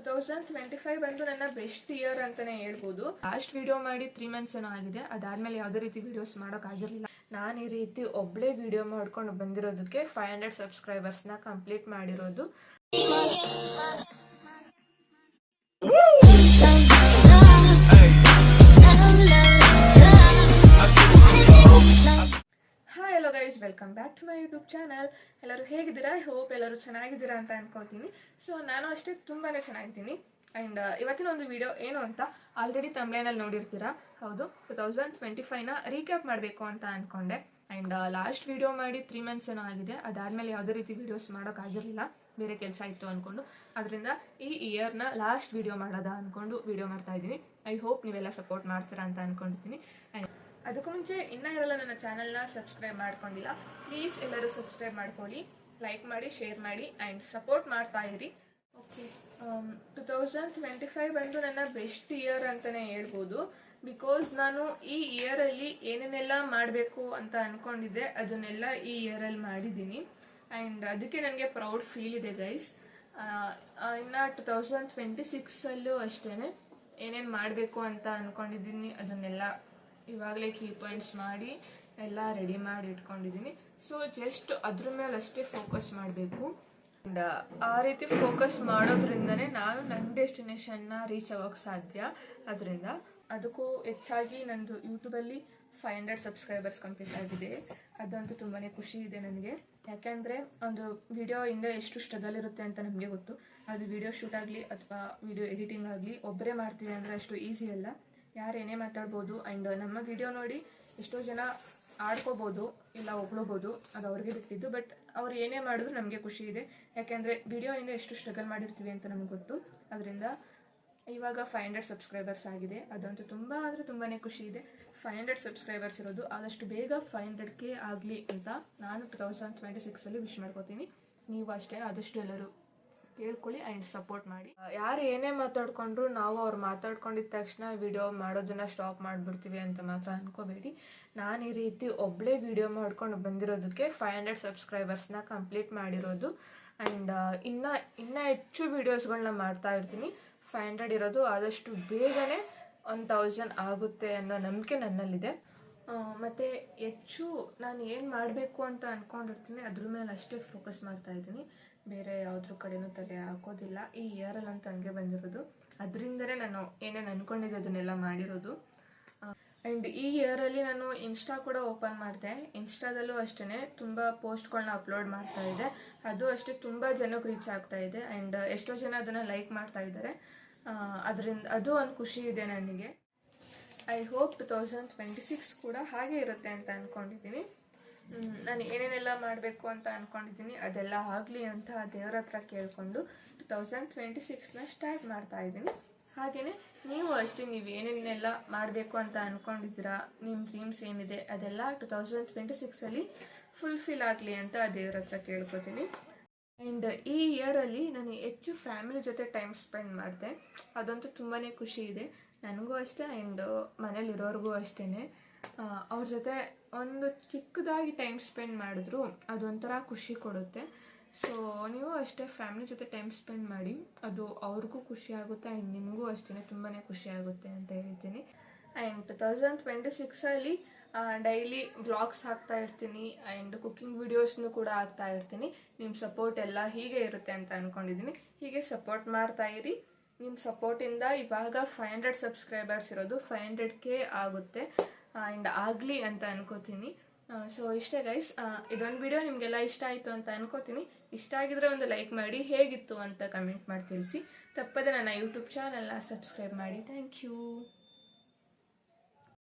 2025 ಬಂದು ನನ್ನ best year ಅಂತಾನೆ ಹೇಳ್ಬೋದು. ಲಾಸ್ಟ್ ವಿಡಿಯೋ ಮಾಡಿ 3 months ಏನೋ ಆಗಿದೆ. ಅದಾದ್ಮೇಲೆ ಯಾವುದೇ ರೀತಿ ವಿಡಿಯೋಸ್ ಮಾಡೋಕ್ಕಾಗಿರ್ಲಿಲ್ಲ. ನಾನು ಈ ರೀತಿ ಒಬ್ಳೆ ವಿಡಿಯೋ ಮಾಡ್ಕೊಂಡು ಬಂದಿರೋದಕ್ಕೆ 500 ಸಬ್ಸ್ಕ್ರೈಬರ್ಸ್ನ ಕಂಪ್ಲೀಟ್ ಮಾಡಿರೋದು. Hi hello guys, welcome back to my YouTube channel. ಎಲ್ಲರೂ ಹೇಗಿದ್ದೀರಾ? ಐ ಹೋಪ್ ಎಲ್ಲರೂ ಚೆನ್ನಾಗಿದ್ದೀರಾ ಅಂತ ಅನ್ಕೋತೀನಿ. ಸೊ ನಾನು ಅಷ್ಟೇ ತುಂಬಾನೇ ಚೆನ್ನಾಗಿದ್ದೀನಿ. ಆ್ಯಂಡ್ ಇವತ್ತಿನ ಒಂದು ವಿಡಿಯೋ ಏನು ಅಂತ ಆಲ್ರೆಡಿ ತಮ್ಲೇನಲ್ಲಿ ನೋಡಿರ್ತೀರಾ. ಹೌದು, 2025ನ ರೀಕ್ಯಾಪ್ ಮಾಡಬೇಕು ಅಂತ ಅಂದ್ಕೊಂಡೆ. ಆ್ಯಂಡ್ ಲಾಸ್ಟ್ ವಿಡಿಯೋ ಮಾಡಿ 3 months ಏನೋ ಆಗಿದೆ. ಅದಾದಮೇಲೆ ಯಾವುದೇ ರೀತಿ ವಿಡಿಯೋಸ್ ಮಾಡೋಕ್ಕಾಗಿರಲಿಲ್ಲ, ಬೇರೆ ಕೆಲಸ ಇತ್ತು ಅಂದ್ಕೊಂಡು. ಅದರಿಂದ ಈ ಇಯರ್ನ ಲಾಸ್ಟ್ ವಿಡಿಯೋ ಮಾಡೋದ ಅಂದ್ಕೊಂಡು ವಿಡಿಯೋ ಮಾಡ್ತಾ ಇದ್ದೀನಿ. ಐ ಹೋಪ್ ನೀವೆಲ್ಲ ಸಪೋರ್ಟ್ ಮಾಡ್ತೀರಾ ಅಂತ ಅಂದ್ಕೊಂಡಿದ್ದೀನಿ. ಆ್ಯಂಡ್ ಅದಕ್ಕೂ ಮುಂಚೆ ಇನ್ನೂ ಯಾರೆಲ್ಲ ನನ್ನ ಚಾನಲ್ನ ಸಬ್ಸ್ಕ್ರೈಬ್ ಮಾಡ್ಕೊಂಡಿಲ್ಲ, ಪ್ಲೀಸ್ ಎಲ್ಲರೂ ಸಬ್ಸ್ಕ್ರೈಬ್ ಮಾಡ್ಕೊಳ್ಳಿ, ಲೈಕ್ ಮಾಡಿ, ಶೇರ್ ಮಾಡಿ ಆ್ಯಂಡ್ ಸಪೋರ್ಟ್ ಮಾಡ್ತಾ ಇರಿ. ಓಕೆ, 2025 ಬಂದು ನನ್ನ ಬೆಸ್ಟ್ ಇಯರ್ ಅಂತಲೇ ಹೇಳ್ಬೋದು. ಬಿಕಾಸ್ ನಾನು ಈ ಇಯರಲ್ಲಿ ಏನೇನೆಲ್ಲ ಮಾಡಬೇಕು ಅಂತ ಅಂದ್ಕೊಂಡಿದ್ದೆ ಅದನ್ನೆಲ್ಲ ಈ ಇಯರಲ್ಲಿ ಮಾಡಿದ್ದೀನಿ. ಆ್ಯಂಡ್ ಅದಕ್ಕೆ ನನಗೆ ಪ್ರೌಡ್ ಫೀಲ್ ಇದೆ ಗೈಸ್. ಇನ್ನು 2026ಅಲ್ಲೂ ಅಷ್ಟೇ ಏನೇನು ಮಾಡಬೇಕು ಅಂತ ಅಂದ್ಕೊಂಡಿದ್ದೀನಿ ಅದನ್ನೆಲ್ಲ ಇವಾಗಲೇ ಕೀ ಪಾಯಿಂಟ್ಸ್ ಮಾಡಿ ಎಲ್ಲ ರೆಡಿ ಮಾಡಿ ಇಟ್ಕೊಂಡಿದ್ದೀನಿ. ಸೊ ಜಸ್ಟ್ ಅದ್ರ ಮೇಲೆ ಅಷ್ಟೇ ಫೋಕಸ್ ಮಾಡಬೇಕು. ಆ್ಯಂಡ್ ಆ ರೀತಿ ಫೋಕಸ್ ಮಾಡೋದ್ರಿಂದನೇ ನಾನು ನನ್ನ ಡೆಸ್ಟಿನೇಷನ್ನ ರೀಚ್ ಆಗೋಕ್ಕೆ ಸಾಧ್ಯ. ಅದರಿಂದ ಅದಕ್ಕೂ ಹೆಚ್ಚಾಗಿ ನಂದು ಯೂಟ್ಯೂಬಲ್ಲಿ 500 ಸಬ್ಸ್ಕ್ರೈಬರ್ಸ್ ಕಂಪ್ಲೀಟ್ ಆಗಿದೆ. ಅದಂತೂ ತುಂಬಾ ಖುಷಿ ಇದೆ ನನಗೆ. ಯಾಕೆಂದರೆ ಒಂದು ವಿಡಿಯೋ ಇಂದ ಎಷ್ಟು ಸ್ಟ್ರಗಲ್ ಇರುತ್ತೆ ಅಂತ ನಮಗೆ ಗೊತ್ತು. ಅದು ವಿಡಿಯೋ ಶೂಟ್ ಆಗಲಿ ಅಥವಾ ವಿಡಿಯೋ ಎಡಿಟಿಂಗ್ ಆಗಲಿ ಒಬ್ಬರೇ ಮಾಡ್ತೀವಿ ಅಂದರೆ ಅಷ್ಟು ಈಸಿ ಅಲ್ಲ. ಯಾರು ಏನೇ ಮಾತಾಡ್ಬೋದು. ಆ್ಯಂಡ್ ನಮ್ಮ ವಿಡಿಯೋ ನೋಡಿ ಎಷ್ಟೋ ಜನ ಆಡ್ಕೋಬೋದು, ಇಲ್ಲ ಹೊಗಳೋಬೋದು, ಅದು ಅವ್ರಿಗೆ ಬಿಟ್ಟಿದ್ದು. ಬಟ್ ಅವ್ರು ಏನೇ ಮಾಡಿದ್ರು ನಮಗೆ ಖುಷಿ ಇದೆ. ಯಾಕೆಂದರೆ ವಿಡಿಯೋಯಿಂದ ಎಷ್ಟು ಸ್ಟ್ರಗಲ್ ಮಾಡಿರ್ತೀವಿ ಅಂತ ನಮ್ಗೆ ಗೊತ್ತು. ಅದರಿಂದ ಇವಾಗ 500 ಸಬ್ಸ್ಕ್ರೈಬರ್ಸ್ ಆಗಿದೆ. ಅದಂತೂ ತುಂಬ ಅಂದರೆ ತುಂಬಾ ಖುಷಿ ಇದೆ. 500 ಸಬ್ಸ್ಕ್ರೈಬರ್ಸ್ ಇರೋದು ಆದಷ್ಟು ಬೇಗ 500K ಆಗಲಿ ಅಂತ ನಾನು 2026ಅಲ್ಲಿ ವಿಶ್ ಮಾಡ್ಕೋತೀನಿ. ನೀವು ಅಷ್ಟೇ ಆದಷ್ಟು ಎಲ್ಲರೂ ಕೇಳ್ಕೊಳ್ಳಿ ಆ್ಯಂಡ್ ಸಪೋರ್ಟ್ ಮಾಡಿ. ಯಾರು ಏನೇ ಮಾತಾಡ್ಕೊಂಡ್ರು ನಾವು ಅವ್ರು ಮಾತಾಡ್ಕೊಂಡಿದ್ದ ತಕ್ಷಣ ವಿಡಿಯೋ ಮಾಡೋದನ್ನ ಸ್ಟಾಪ್ ಮಾಡಿಬಿಡ್ತೀವಿ ಅಂತ ಮಾತ್ರ ಅನ್ಕೋಬೇಡಿ. ನಾನು ಈ ರೀತಿ ಒಬ್ಬಳೇ ವಿಡಿಯೋ ಮಾಡ್ಕೊಂಡು ಬಂದಿರೋದಕ್ಕೆ 500 ಸಬ್ಸ್ಕ್ರೈಬರ್ಸ್ನ ಕಂಪ್ಲೀಟ್ ಮಾಡಿರೋದು. ಆ್ಯಂಡ್ ಇನ್ನೂ ಹೆಚ್ಚು ವೀಡಿಯೋಸ್ಗಳನ್ನ ಮಾಡ್ತಾ ಇರ್ತೀನಿ. 500 ಇರೋದು ಆದಷ್ಟು ಬೇಗನೆ 1000 ಆಗುತ್ತೆ ಅನ್ನೋ ನಂಬಿಕೆ ನನ್ನಲ್ಲಿದೆ. ಮತ್ತು ಹೆಚ್ಚು ನಾನು ಏನು ಮಾಡಬೇಕು ಅಂತ ಅಂದ್ಕೊಂಡಿರ್ತೀನಿ ಅದ್ರ ಮೇಲೆ ಅಷ್ಟೇ ಫೋಕಸ್ ಮಾಡ್ತಾ ಇದ್ದೀನಿ. ಬೇರೆ ಯಾವುದ್ರ ಕಡೆನೂ ತಲೆ ಹಾಕೋದಿಲ್ಲ. ಈ ಇಯರಲ್ಲಿ ಅಂತ ಹಂಗೆ ಬಂದಿರೋದು. ಅದರಿಂದನೇ ನಾನು ಏನೇನು ಅಂದ್ಕೊಂಡಿದ್ದೆ ಅದನ್ನೆಲ್ಲ ಮಾಡಿರೋದು. ಆ್ಯಂಡ್ ಈ ಇಯರಲ್ಲಿ ನಾನು ಇನ್ಸ್ಟಾ ಕೂಡ ಓಪನ್ ಮಾಡಿದೆ. ಇನ್ಸ್ಟಾದಲ್ಲೂ ಅಷ್ಟೇ ತುಂಬ ಪೋಸ್ಟ್ಗಳನ್ನ ಅಪ್ಲೋಡ್ ಮಾಡ್ತಾ ಇದ್ದೆ. ಅದು ಅಷ್ಟೇ ತುಂಬ ಜನಕ್ಕೆ ರೀಚ್ ಆಗ್ತಾ ಇದೆ. ಆ್ಯಂಡ್ ಎಷ್ಟೋ ಜನ ಅದನ್ನು ಲೈಕ್ ಮಾಡ್ತಾ ಇದ್ದಾರೆ. ಅದರಿಂದ ಅದು ಒಂದು ಖುಷಿ ಇದೆ ನನಗೆ. ಐ ಹೋಪ್ 2026 ಕೂಡ ಹಾಗೆ ಇರುತ್ತೆ ಅಂತ ಅಂದ್ಕೊಂಡಿದ್ದೀನಿ. ನಾನು ಏನೇನೆಲ್ಲ ಮಾಡಬೇಕು ಅಂತ ಅಂದ್ಕೊಂಡಿದ್ದೀನಿ ಅದೆಲ್ಲ ಆಗಲಿ ಅಂತ ದೇವರ ಹತ್ರ ಕೇಳಿಕೊಂಡು 2026ನ ಸ್ಟಾರ್ಟ್ ಮಾಡ್ತಾ ಇದ್ದೀನಿ. ಹಾಗೆಯೇ ನೀವು ಅಷ್ಟೇ, ನೀವು ಏನೇನೆಲ್ಲ ಮಾಡಬೇಕು ಅಂತ ಅಂದ್ಕೊಂಡಿದ್ದೀರಾ, ನಿಮ್ಮ ಡ್ರೀಮ್ಸ್ ಏನಿದೆ ಅದೆಲ್ಲ 2026ಅಲ್ಲಿ ಫುಲ್ಫಿಲ್ ಆಗಲಿ ಅಂತ ದೇವರ ಹತ್ರ ಕೇಳ್ಕೊತೀನಿ. ಆ್ಯಂಡ್ ಈ ಇಯರಲ್ಲಿ ನಾನು ಹೆಚ್ಚು ಫ್ಯಾಮಿಲಿ ಜೊತೆ ಟೈಮ್ ಸ್ಪೆಂಡ್ ಮಾಡಿದೆ. ಅದಂತೂ ತುಂಬಾ ಖುಷಿ ಇದೆ ನನಗೂ ಅಷ್ಟೇ. ಆ್ಯಂಡ್ ಮನೇಲಿರೋರಿಗೂ ಅಷ್ಟೇ. ಅವ್ರ ಜೊತೆ ಒಂದು ಚಿಕ್ಕದಾಗಿ ಟೈಮ್ ಸ್ಪೆಂಡ್ ಮಾಡಿದ್ರು ಅದೊಂಥರ ಖುಷಿ ಕೊಡುತ್ತೆ. ಸೊ ನೀವು ಅಷ್ಟೇ ಫ್ಯಾಮಿಲಿ ಜೊತೆ ಟೈಮ್ ಸ್ಪೆಂಡ್ ಮಾಡಿ, ಅದು ಅವ್ರಿಗೂ ಖುಷಿ ಆಗುತ್ತೆ ಆ್ಯಂಡ್ ನಿಮಗೂ ಅಷ್ಟೇ ತುಂಬಾ ಖುಷಿ ಆಗುತ್ತೆ ಅಂತ ಹೇಳ್ತೀನಿ. ಆ್ಯಂಡ್ 2026ಅಲ್ಲಿ ಡೈಲಿ ವ್ಲಾಗ್ಸ್ ಹಾಕ್ತಾ ಇರ್ತೀನಿ ಆ್ಯಂಡ್ ಕುಕ್ಕಿಂಗ್ ವಿಡಿಯೋಸ್ನು ಕೂಡ ಹಾಕ್ತಾ ಇರ್ತೀನಿ. ನಿಮ್ಮ ಸಪೋರ್ಟ್ ಎಲ್ಲ ಹೀಗೆ ಇರುತ್ತೆ ಅಂತ ಅಂದ್ಕೊಂಡಿದ್ದೀನಿ. ಹೀಗೆ ಸಪೋರ್ಟ್ ಮಾಡ್ತಾ ಇರಿ. ನಿಮ್ಮ ಸಪೋರ್ಟಿಂದ ಇವಾಗ 500 ಸಬ್ಸ್ಕ್ರೈಬರ್ಸ್ ಇರೋದು 500K ಆಗುತ್ತೆ ಆ್ಯಂಡ್ ಆಗಲಿ ಅಂತ ಅನ್ಕೋತೀನಿ. ಸೊ ಇಷ್ಟೇ ಗೈಸ್. ಇದೊಂದು ವಿಡಿಯೋ ನಿಮಗೆಲ್ಲ ಇಷ್ಟ ಆಯಿತು ಅಂತ ಅನ್ಕೋತೀನಿ. ಇಷ್ಟ ಆಗಿದ್ರೆ ಒಂದು ಲೈಕ್ ಮಾಡಿ, ಹೇಗಿತ್ತು ಅಂತ ಕಮೆಂಟ್ ಮಾಡಿ ತಿಳಿಸಿ. ತಪ್ಪದೆ ನನ್ನ ಯೂಟ್ಯೂಬ್ ಚಾನಲ್ನ ಸಬ್ಸ್ಕ್ರೈಬ್ ಮಾಡಿ. Thank you.